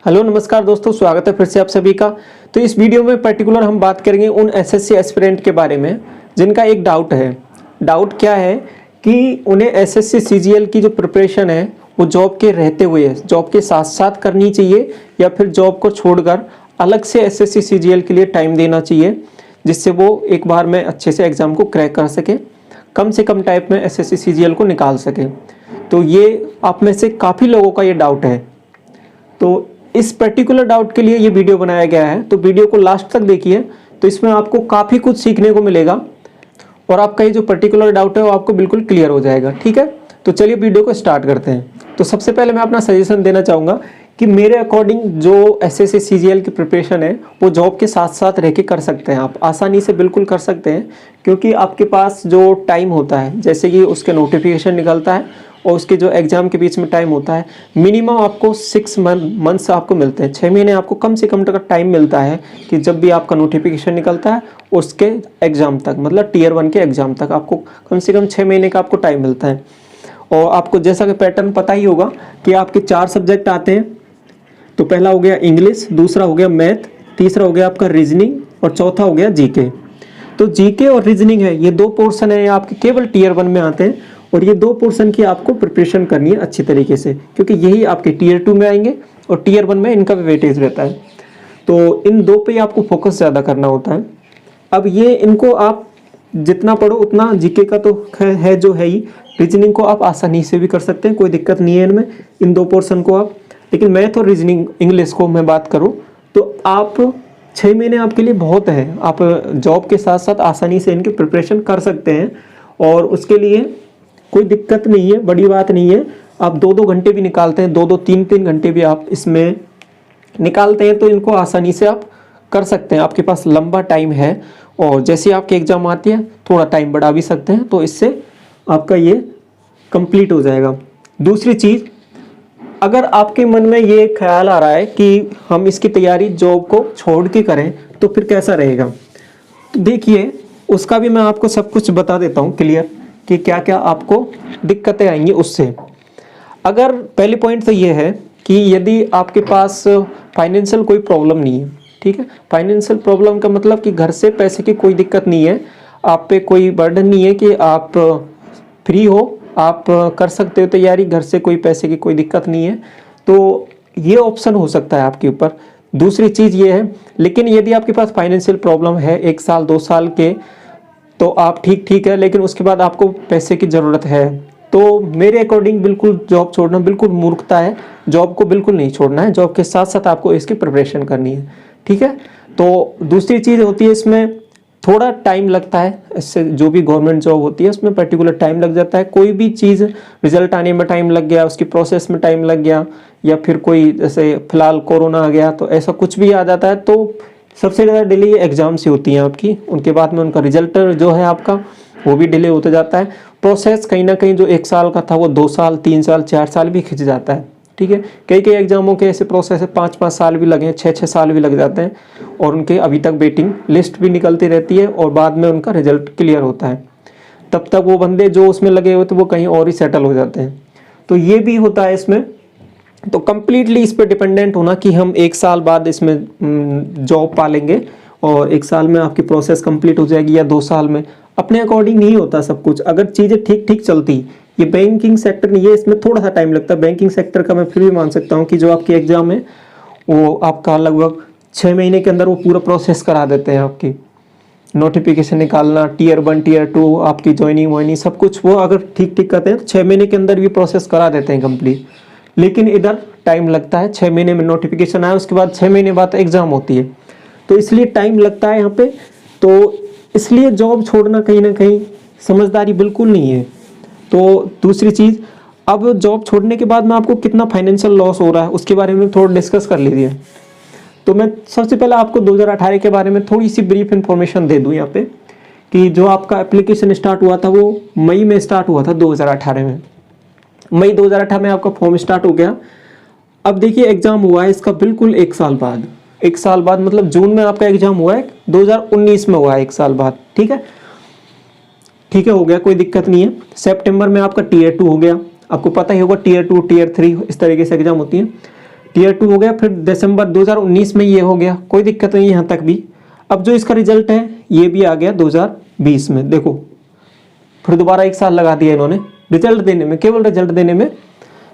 Hello नमस्कार दोस्तों, स्वागत है फिर से आप सभी का। तो इस वीडियो में पर्टिकुलर हम बात करेंगे उन एसएससी एस्पिरेंट के बारे में जिनका एक डाउट है। डाउट क्या है कि उन्हें एसएससी सीजीएल की जो प्रिपरेशन है वो जॉब के रहते हुए जॉब के साथ साथ करनी चाहिए या फिर जॉब को छोड़कर अलग से एसएससी सीजीएल के लिए टाइम देना चाहिए, जिससे वो एक बार में अच्छे से एग्ज़ाम को क्रैक कर सके, कम से कम टाइम में एसएससी सीजीएल को निकाल सके। तो ये आप में से काफ़ी लोगों का ये डाउट है। तो इस पर्टिकुलर डाउट के लिए ये वीडियो बनाया गया है, तो वीडियो को लास्ट तक देखिए। तो इसमें आपको काफ़ी कुछ सीखने को मिलेगा और आपका ये जो पर्टिकुलर डाउट है वो आपको बिल्कुल क्लियर हो जाएगा। ठीक है, तो चलिए वीडियो को स्टार्ट करते हैं। तो सबसे पहले मैं अपना सजेशन देना चाहूँगा कि मेरे अकॉर्डिंग जो एसएससी सीजीएल की प्रिपरेशन है वो जॉब के साथ साथ रह के कर सकते हैं, आप आसानी से बिल्कुल कर सकते हैं, क्योंकि आपके पास जो टाइम होता है, जैसे कि उसके नोटिफिकेशन निकलता है और उसके जो एग्ज़ाम के बीच में टाइम होता है, मिनिमम आपको 6 मंथ्स आपको मिलते हैं, 6 महीने आपको कम से कम तक टाइम मिलता है कि जब भी आपका नोटिफिकेशन निकलता है उसके एग्ज़ाम तक, मतलब टियर 1 के एग्ज़ाम तक आपको कम से कम 6 महीने का आपको टाइम मिलता है। और आपको जैसा कि पैटर्न पता ही होगा कि आपके 4 सब्जेक्ट आते हैं। तो पहला हो गया इंग्लिश, दूसरा हो गया मैथ, तीसरा हो गया आपका रीजनिंग और चौथा हो गया जीके। तो जीके और रीजनिंग है, ये 2 पोर्शन है आपके केवल टियर 1 में आते हैं और ये 2 पोर्शन की आपको प्रिपरेशन करनी है अच्छी तरीके से, क्योंकि यही आपके टियर 2 में आएंगे और टियर 1 में इनका वेटेज रहता है। तो इन 2 पे आपको फोकस ज़्यादा करना होता है। अब ये इनको आप जितना पढ़ो उतना, जीके का तो है जो है ही, रीजनिंग को आप आसानी से भी कर सकते हैं, कोई दिक्कत नहीं है इनमें, इन 2 पोर्शन को आप। लेकिन मैथ और रीजनिंग इंग्लिश को मैं बात करूँ तो आप 6 महीने आपके लिए बहुत है, आप जॉब के साथ साथ आसानी से इनकी प्रिपरेशन कर सकते हैं और उसके लिए कोई दिक्कत नहीं है, बड़ी बात नहीं है। आप 2-2 घंटे भी निकालते हैं, 2-2 3-3 घंटे भी आप इसमें निकालते हैं तो इनको आसानी से आप कर सकते हैं। आपके पास लंबा टाइम है और जैसे आपके एग्ज़ाम आती है थोड़ा टाइम बढ़ा भी सकते हैं, तो इससे आपका ये कंप्लीट हो जाएगा। दूसरी चीज़, अगर आपके मन में ये ख्याल आ रहा है कि हम इसकी तैयारी जॉब को छोड़ के करें तो फिर कैसा रहेगा, तो देखिए उसका भी मैं आपको सब कुछ बता देता हूँ क्लियर कि क्या क्या आपको दिक्कतें आएंगी उससे। अगर पहली पॉइंट तो ये है कि यदि आपके पास फाइनेंशियल कोई प्रॉब्लम नहीं है, ठीक है, फाइनेंशियल प्रॉब्लम का मतलब कि घर से पैसे की कोई दिक्कत नहीं है, आप पे कोई बर्डन नहीं है कि आप फ्री हो, आप कर सकते हो तैयारी, घर से कोई पैसे की कोई दिक्कत नहीं है, तो ये ऑप्शन हो सकता है आपके ऊपर। दूसरी चीज़ ये है, लेकिन यदि आपके पास फाइनेंशियल प्रॉब्लम है 1 साल 2 साल के, तो आप ठीक है, लेकिन उसके बाद आपको पैसे की ज़रूरत है, तो मेरे अकॉर्डिंग बिल्कुल जॉब छोड़ना बिल्कुल मूर्खता है। जॉब को बिल्कुल नहीं छोड़ना है, जॉब के साथ साथ आपको इसकी प्रिपरेशन करनी है। ठीक है, तो दूसरी चीज़ होती है इसमें थोड़ा टाइम लगता है, इससे जो भी गवर्नमेंट जॉब होती है उसमें पर्टिकुलर टाइम लग जाता है। कोई भी चीज़ रिजल्ट आने में टाइम लग गया, उसकी प्रोसेस में टाइम लग गया, या फिर कोई जैसे फिलहाल कोरोना आ गया, तो ऐसा कुछ भी आ जाता है, तो सबसे ज़्यादा डिले एग्जाम से होती हैं आपकी, उनके बाद में उनका रिजल्ट जो है आपका वो भी डिले होता जाता है। प्रोसेस कहीं ना कहीं जो 1 साल का था वो 2 साल 3 साल 4 साल भी खिंच जाता है। ठीक है, कई एग्जामों के ऐसे प्रोसेस है 5-5 साल भी लगे, 6-6 साल भी लग जाते हैं और उनके अभी तक वेटिंग लिस्ट भी निकलती रहती है और बाद में उनका रिजल्ट क्लियर होता है। तब तक वो बंदे जो उसमें लगे हुए थे वो कहीं और ही सेटल हो जाते हैं, तो ये भी होता है इसमें। तो कम्प्लीटली इस पर डिपेंडेंट होना कि हम 1 साल बाद इसमें जॉब पालेंगे और 1 साल में आपकी प्रोसेस कंप्लीट हो जाएगी या 2 साल में, अपने अकॉर्डिंग नहीं होता सब कुछ। अगर चीज़ें ठीक ठीक चलती, ये बैंकिंग सेक्टर नहीं है, इसमें थोड़ा सा टाइम लगता है। बैंकिंग सेक्टर का मैं फिर भी मान सकता हूँ कि जो आपकी एग्ज़ाम है वो आपका लगभग 6 महीने के अंदर वो पूरा प्रोसेस करा देते हैं। आपकी नोटिफिकेशन निकालना, टियर 1 टियर 2 आपकी ज्वाइनिंग वाइनिंग सब कुछ वो अगर ठीक ठीक करते हैं तो 6 महीने के अंदर भी प्रोसेस करा देते हैं कंप्लीट। लेकिन इधर टाइम लगता है, 6 महीने में नोटिफिकेशन आया, उसके बाद 6 महीने बाद एग्ज़ाम होती है, तो इसलिए टाइम लगता है यहाँ पे। तो इसलिए जॉब छोड़ना कहीं ना कहीं समझदारी बिल्कुल नहीं है। तो दूसरी चीज़, अब जॉब छोड़ने के बाद में आपको कितना फाइनेंशियल लॉस हो रहा है उसके बारे में थोड़ा डिस्कस कर लीजिए। तो मैं सबसे पहले आपको 2018 के बारे में थोड़ी सी ब्रीफ इन्फॉर्मेशन दे दूँ यहाँ पे, कि जो आपका एप्लीकेशन स्टार्ट हुआ था वो मई में स्टार्ट हुआ था 2018 में। मई 2018 में आपका फॉर्म स्टार्ट हो गया। अब देखिए एग्ज़ाम हुआ है इसका बिल्कुल 1 साल बाद, 1 साल बाद मतलब जून में आपका एग्ज़ाम हुआ है, 2019 में हुआ है 1 साल बाद। ठीक है, हो गया, कोई दिक्कत नहीं है। सितंबर में आपका टियर 2 हो गया, आपको पता ही होगा टियर 2 टियर 3 इस तरीके से एग्ज़ाम होती है। टीयर 2 हो गया, फिर दिसंबर 2019 में ये हो गया, कोई दिक्कत नहीं यहाँ तक भी। अब जो इसका रिजल्ट है ये भी आ गया 2020 में, देखो फिर दोबारा 1 साल लगा दिया इन्होंने रिजल्ट देने में, केवल रिजल्ट देने में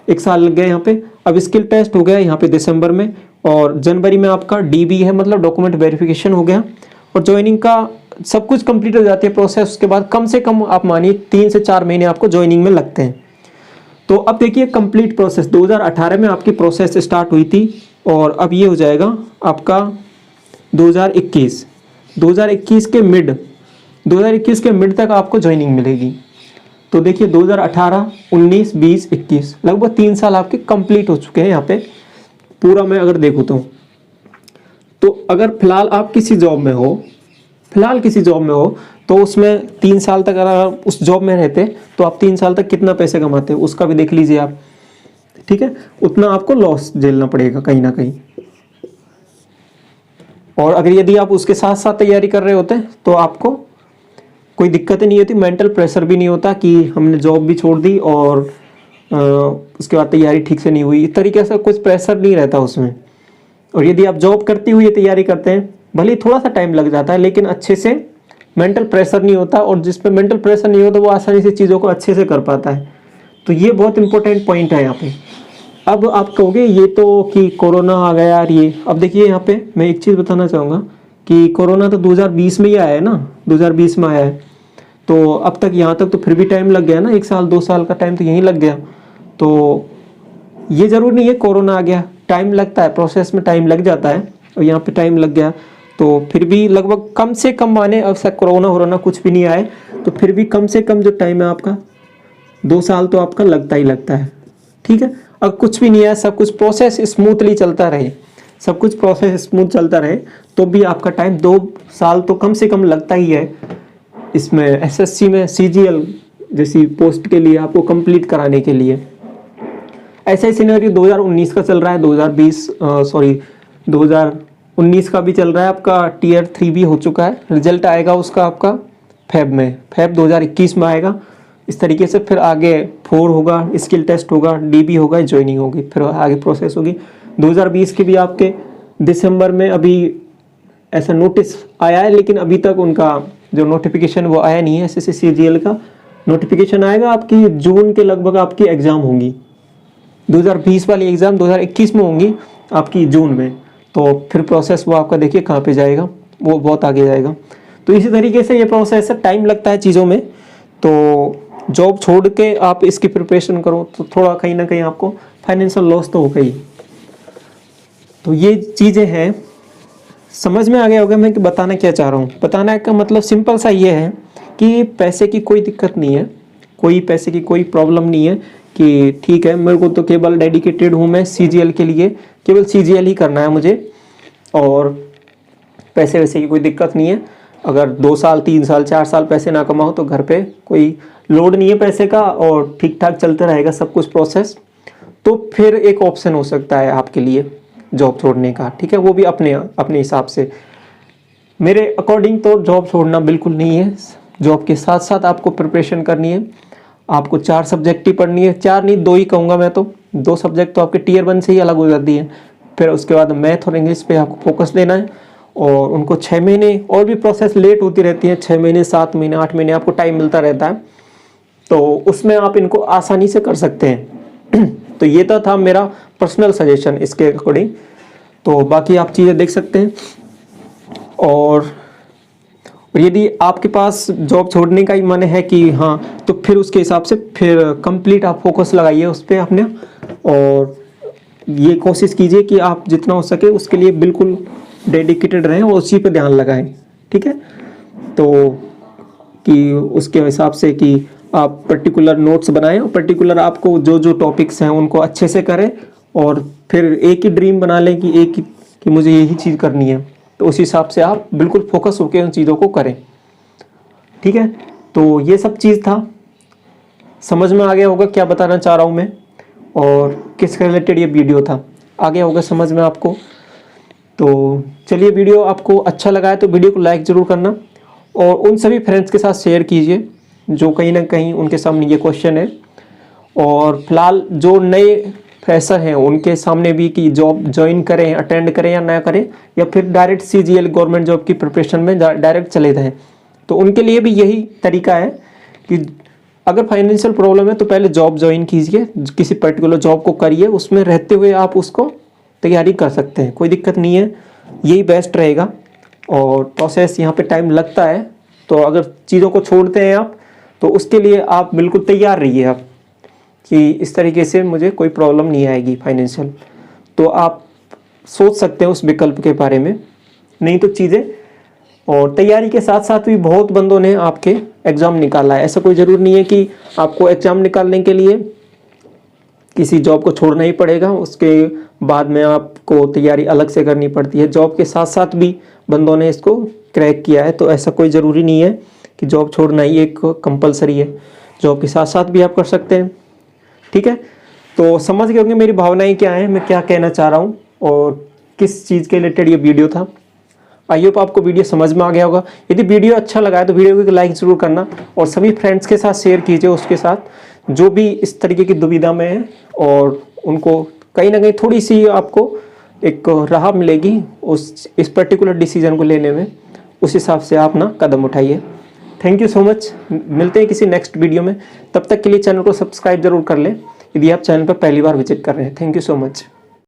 1 साल लग गया यहाँ पे। अब स्किल टेस्ट हो गया यहाँ पे दिसंबर में, और जनवरी में आपका डीबी है, मतलब डॉक्यूमेंट वेरिफिकेशन हो गया, और ज्वाइनिंग का सब कुछ कंप्लीट हो जाती है प्रोसेस। उसके बाद कम से कम आप मानिए 3 से 4 महीने आपको ज्वाइनिंग में लगते हैं। तो अब देखिए कंप्लीट प्रोसेस 2018 में आपकी प्रोसेस स्टार्ट हुई थी, और अब ये हो जाएगा आपका 2021 के मिड तक आपको ज्वाइनिंग मिलेगी। तो देखिए 2018, 19, 20, 21 लगभग 3 साल आपके कंप्लीट हो चुके हैं यहाँ पे पूरा। मैं अगर देखूँ तो अगर फिलहाल आप किसी जॉब में हो, तो उसमें 3 साल तक अगर उस जॉब में रहते तो आप 3 साल तक कितना पैसे कमाते हैं उसका भी देख लीजिए आप, ठीक है। उतना आपको लॉस झेलना पड़ेगा कहीं ना कहीं। और अगर यदि आप उसके साथ साथ तैयारी कर रहे होते तो आपको कोई दिक्कत नहीं होती, मेंटल प्रेशर भी नहीं होता कि हमने जॉब भी छोड़ दी और उसके बाद तैयारी ठीक से नहीं हुई, इस तरीके से कुछ प्रेशर नहीं रहता उसमें। और यदि आप जॉब करती हुई तैयारी करते हैं, भले ही थोड़ा सा टाइम लग जाता है लेकिन अच्छे से मेंटल प्रेशर नहीं होता, और जिस पे मेंटल प्रेशर नहीं होता वो आसानी से चीज़ों को अच्छे से कर पाता है। तो ये बहुत इंपॉर्टेंट पॉइंट है यहाँ पे। अब आप कहोगे ये तो कि कोरोना आ गया यार ये, अब देखिए यहाँ पे मैं एक चीज़ बताना चाहूँगा कि कोरोना तो 2020 में ही आया है ना, 2020 में आया है, तो अब तक यहाँ तक तो फिर भी टाइम लग गया ना, 1 साल 2 साल का टाइम तो यहीं लग गया। तो ये ज़रूर नहीं है कोरोना आ गया, टाइम लगता है, प्रोसेस में टाइम लग जाता है, और यहाँ पे टाइम लग गया। तो फिर भी लगभग कम से कम माने, अब से कोरोना कुछ भी नहीं आए तो फिर भी कम से कम जो टाइम है आपका 2 साल तो आपका लगता ही लगता है, ठीक है। अब कुछ भी नहीं है, सब कुछ प्रोसेस स्मूथली चलता रहे, चलता रहे तो भी आपका टाइम 2 साल तो कम से कम लगता ही है इसमें एसएससी में सीजीएल जैसी पोस्ट के लिए आपको कंप्लीट कराने के लिए। ऐसा ही सिनेरियो 2019 का चल रहा है, 2019 का भी चल रहा है। आपका टीयर 3 भी हो चुका है, रिजल्ट आएगा उसका आपका फेब 2021 में आएगा। इस तरीके से फिर आगे 4 होगा, स्किल टेस्ट होगा, डीबी होगा, ज्वाइनिंग होगी, फिर आगे प्रोसेस होगी। 2020 के भी आपके दिसंबर में अभी ऐसा नोटिस आया है, लेकिन अभी तक उनका जो नोटिफिकेशन वो आया नहीं है। एसएससी सीजीएल का नोटिफिकेशन आएगा आपकी जून के लगभग, आपकी एग्ज़ाम होंगी 2020 वाली एग्ज़ाम 2021 में होंगी आपकी जून में। तो फिर प्रोसेस वो आपका देखिए कहाँ पे जाएगा, वो बहुत आगे जाएगा। तो इसी तरीके से ये प्रोसेस है, टाइम लगता है चीज़ों में। तो जॉब छोड़ के आप इसकी प्रिपरेशन करो तो थोड़ा कहीं ना कहीं आपको फाइनेंशियल लॉस तो होगा ही। तो ये चीज़ें हैं, समझ में आ गया होगा मैं कि बताना क्या चाह रहा हूँ। बताना का मतलब सिंपल सा ये है कि पैसे की कोई दिक्कत नहीं है, पैसे की कोई प्रॉब्लम नहीं है कि ठीक है मेरे को तो केवल डेडिकेटेड हूँ मैं सीजीएल के लिए, केवल सीजीएल ही करना है मुझे, और पैसे वैसे की कोई दिक्कत नहीं है। अगर 2 साल 3 साल 4 साल पैसे ना कमाओ तो घर पे कोई लोड नहीं है पैसे का, और ठीक ठाक चलते रहेगा सब कुछ प्रोसेस। तो फिर एक ऑप्शन हो सकता है आपके लिए जॉब छोड़ने का, ठीक है, वो भी अपने हिसाब से। मेरे अकॉर्डिंग तो जॉब छोड़ना बिल्कुल नहीं है, जॉब के साथ साथ आपको प्रिपरेशन करनी है। आपको 4 सब्जेक्ट ही पढ़नी है, 4 नहीं 2 ही कहूँगा मैं तो, 2 सब्जेक्ट तो आपके टीयर 1 से ही अलग हो जाती है। फिर उसके बाद मैथ और इंग्लिश पे आपको फोकस देना है, और उनको 6 महीने और भी प्रोसेस लेट होती रहती है, 6 महीने 7 महीने 8 महीने आपको टाइम मिलता रहता है, तो उसमें आप इनको आसानी से कर सकते हैं। तो ये तो था मेरा पर्सनल सजेशन इसके अकॉर्डिंग। तो बाकी आप चीज़ें देख सकते हैं, और यदि आपके पास जॉब छोड़ने का ही मन है कि हाँ, तो फिर उसके हिसाब से फिर कंप्लीट आप फोकस लगाइए उस पर अपने, और ये कोशिश कीजिए कि आप जितना हो सके उसके लिए बिल्कुल डेडिकेटेड रहें और उसी पे ध्यान लगाएं, ठीक है। तो कि उसके हिसाब से कि आप पर्टिकुलर नोट्स बनाएं, और पर्टिकुलर आपको जो जो टॉपिक्स हैं उनको अच्छे से करें, और फिर एक ही ड्रीम बना लें कि मुझे यही चीज़ करनी है, तो उस हिसाब से आप बिल्कुल फोकस होकर उन चीज़ों को करें, ठीक है। तो ये सब चीज़ था, समझ में आ गया होगा क्या बताना चाह रहा हूँ मैं, और किसके रिलेटेड ये वीडियो था, आ गया होगा समझ में आपको। तो चलिए, वीडियो आपको अच्छा लगा है तो वीडियो को लाइक ज़रूर करना, और उन सभी फ्रेंड्स के साथ शेयर कीजिए जो कहीं ना कहीं उनके सामने ये क्वेश्चन है। और फिलहाल जो नए फ्रेशर हैं उनके सामने भी कि जॉब ज्वाइन करें, अटेंड करें या ना करें, या फिर डायरेक्ट सीजीएल गवर्नमेंट जॉब की प्रिपरेशन में डायरेक्ट चले जाएं, तो उनके लिए भी यही तरीका है कि अगर फाइनेंशियल प्रॉब्लम है तो पहले जॉब ज्वाइन कीजिए, किसी पर्टिकुलर जॉब को करिए, उसमें रहते हुए आप उसको तैयारी कर सकते हैं, कोई दिक्कत नहीं है, यही बेस्ट रहेगा। और प्रोसेस यहाँ पे टाइम लगता है, तो अगर चीज़ों को छोड़ते हैं आप तो उसके लिए आप बिल्कुल तैयार रहिए आप कि इस तरीके से मुझे कोई प्रॉब्लम नहीं आएगी फाइनेंशियल, तो आप सोच सकते हैं उस विकल्प के बारे में। नहीं तो चीज़ें, और तैयारी के साथ साथ भी बहुत बंदों ने आपके एग्ज़ाम निकाला है, ऐसा कोई ज़रूर नहीं है कि आपको एग्ज़ाम निकालने के लिए किसी जॉब को छोड़ना ही पड़ेगा, उसके बाद में आपको तैयारी अलग से करनी पड़ती है। जॉब के साथ साथ भी बंदों ने इसको क्रैक किया है, तो ऐसा कोई ज़रूरी नहीं है कि जॉब छोड़ना ही एक कंपलसरी है, जॉब के साथ साथ भी आप कर सकते हैं। ठीक है, तो समझ गए होंगे मेरी भावनाएं क्या हैं, मैं क्या कहना चाह रहा हूँ और किस चीज़ के रिलेटेड ये वीडियो था। आई होप आपको वीडियो समझ में आ गया होगा। यदि वीडियो अच्छा लगा है तो वीडियो को लाइक ज़रूर करना और सभी फ्रेंड्स के साथ शेयर कीजिए, उसके साथ जो भी इस तरीके की दुविधा में है, और उनको कहीं ना कहीं थोड़ी सी आपको एक राह मिलेगी इस पर्टिकुलर डिसीजन को लेने में, उस हिसाब से आप ना कदम उठाइए। थैंक यू सो मच, मिलते हैं किसी नेक्स्ट वीडियो में, तब तक के लिए चैनल को सब्सक्राइब जरूर कर लें यदि आप चैनल पर पहली बार विजिट कर रहे हैं। Thank you so much.